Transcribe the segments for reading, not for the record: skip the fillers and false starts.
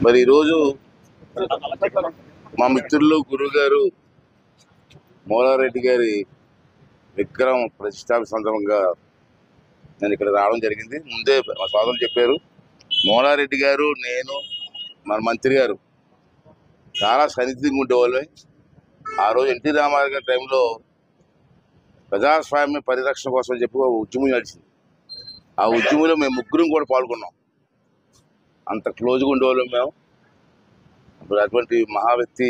మరి ఈరోజు మా మిత్రులు గురువుగారు మోలారెడ్డి గారి విగ్రహం ప్రతిష్టాపన సందర్భంగా నేను ఇక్కడ రావడం జరిగింది. ముందే మా సోదరులు చెప్పారు, మోలారెడ్డి గారు, నేను, మన మంత్రి గారు చాలా సన్నిహితంగా ఉండేవాళ్ళం. ఆ రోజు ఎన్టీ రామారావు గారి టైంలో ప్రజాస్వామ్య పరిరక్షణ కోసం చెప్పి ఉద్యమం నడిచింది. ఆ ఉద్యమంలో మేము ముగ్గురం కూడా పాల్గొన్నాం. అంత క్లోజ్గా ఉండేవాళ్ళం మేము. ఇప్పుడు అటువంటి మహా వ్యక్తి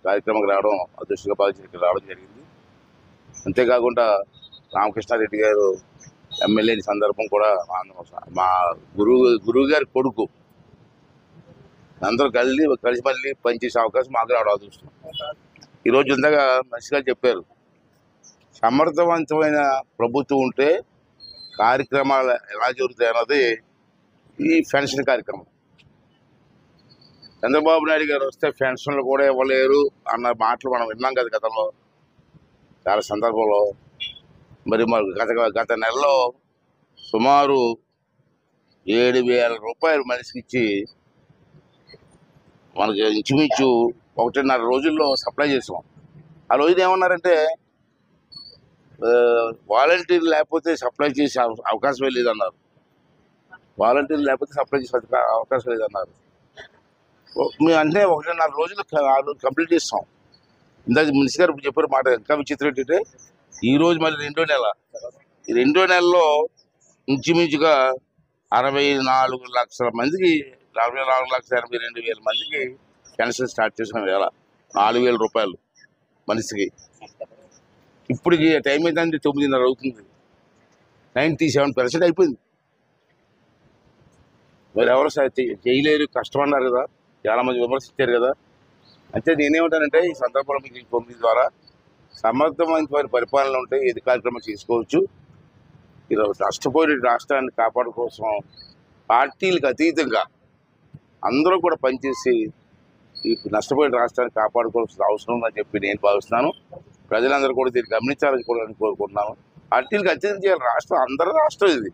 కార్యక్రమానికి రావడం అదృష్టంగా భావించి ఇక్కడ రావడం జరిగింది. అంతేకాకుండా రామకృష్ణారెడ్డి గారు ఎమ్మెల్యే సందర్భం కూడా మా గురువు గారి కొడుకు అందరూ కలిసి మళ్ళీ పనిచేసే అవకాశం మాకు రావడం అదృష్టం. ఈరోజు ఇందాక మంచిగా చెప్పారు, సమర్థవంతమైన ప్రభుత్వం ఉంటే కార్యక్రమాలు ఎలా జరుగుతాయి అన్నది ఈ పెన్షన్ కార్యక్రమం. చంద్రబాబు నాయుడు గారు వస్తే పెన్షన్లు కూడా ఇవ్వలేరు అన్న మాటలు మనం విన్నాం కదా గతంలో చాలా సందర్భంలో. మరి గత నెలలో సుమారు 7,000 రూపాయలు మనిషికి ఇచ్చి మనకి ఇంచుమించు 1.5 రోజుల్లో సప్లై చేసాం. ఆ రోజున ఏమన్నారంటే వాలంటీర్లు లేకపోతే సప్లై చేసే అవకాశమే లేదన్నారు. వాలంటీర్లు లేకపోతే సప్లై చేసే అవకాశం లేదన్నారు. మేము అంటే 1.5 రోజులు కంప్లీట్ చేస్తాం. ఇందాక మినిస్టర్ గారు చెప్పారు మాట. ఇంకా విచిత్రం ఏంటంటే ఈరోజు మళ్ళీ 2వ నెల. ఈ 2వ నెలలో ఇంచుమించుగా 64 లక్షల మందికి 44,82,000 మందికి పెన్షన్ స్టార్ట్ చేసిన వేళ 4,000 రూపాయలు మనిషికి. ఇప్పటికి టైం అయితే 9:30 అవుతుంది. 97% అయిపోయింది. మరి ఎవరు చేయలేరు, కష్టమన్నారు కదా, చాలామంది విమర్శించారు కదా. అంటే నేనేమంటానంటే ఈ సందర్భంలో మీకు 9 ద్వారా సమర్థమైన పరిపాలన ఉంటే ఏది కార్యక్రమం చేసుకోవచ్చు. ఈరోజు నష్టపోయిన రాష్ట్రాన్ని కాపాడు కోసం పార్టీలకు అతీతంగా అందరూ కూడా పనిచేసి ఈ నష్టపోయిన రాష్ట్రాన్ని కాపాడుకోవాల్సిన అవసరం ఉందని చెప్పి నేను భావిస్తున్నాను. ప్రజలందరూ కూడా దీన్ని గమనించాలని కూడా కోరుకుంటున్నాను. పార్టీలకు అతీతం చేయాలి. రాష్ట్రం అందరూ రాష్ట్రం, ఇది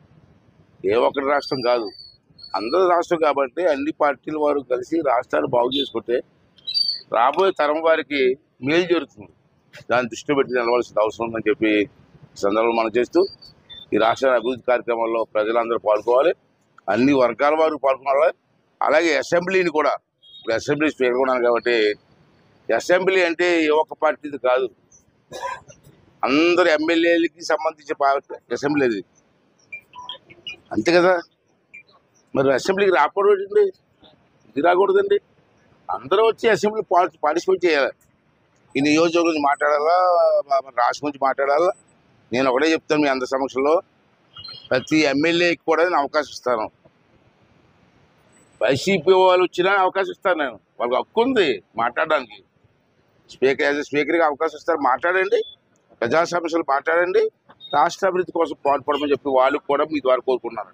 ఏ ఒక్కటి రాష్ట్రం కాదు, అందరూ రాష్ట్రం. కాబట్టి అన్ని పార్టీల వారు కలిసి రాష్ట్రాన్ని బాగు చేసుకుంటే రాబోయే తరం వారికి మేలు జరుగుతుంది. దాన్ని దృష్టిలో పెట్టి నిలవాల్సిన అవసరం ఉందని చెప్పి ఈ సందర్భంలో మనం చేస్తూ ఈ రాష్ట్ర అభివృద్ధి కార్యక్రమంలో ప్రజలందరూ పాల్గొవాలి, అన్ని వర్గాల వారు పాల్గొనాలి. అలాగే అసెంబ్లీని కూడా, ఇప్పుడు అసెంబ్లీ పేర్కొన్నాను కాబట్టి అసెంబ్లీ అంటే ఏ ఒక్క పార్టీది కాదు, అందరు ఎమ్మెల్యేలకి సంబంధించిన అసెంబ్లీ అది, అంతే కదా. మరి అసెంబ్లీకి రాకూడదండి, ఇది రాకూడదండి. అందరూ వచ్చి అసెంబ్లీ పార్టిసిపేట్ చేయాలి. ఈ నియోజకవర్గం గురించి మాట్లాడాలా, రాష్ట్రం గురించి మాట్లాడాలా. నేను ఒకటే చెప్తాను మీ అందరి సమక్షంలో, ప్రతి ఎమ్మెల్యేకి కూడా నేను అవకాశం ఇస్తాను. వైసీపీ వాళ్ళు వచ్చినా అవకాశం ఇస్తాను. నేను వాళ్ళకి హక్కు ఉంది మాట్లాడడానికి. స్పీకర్గా అవకాశం ఇస్తారు, మాట్లాడండి, ప్రజా సమస్యలు మాట్లాడండి, రాష్ట్ర అభివృద్ధి కోసం పాటుపడమని చెప్పి వాళ్ళు కూడా మీ ద్వారా కోరుకున్నాను.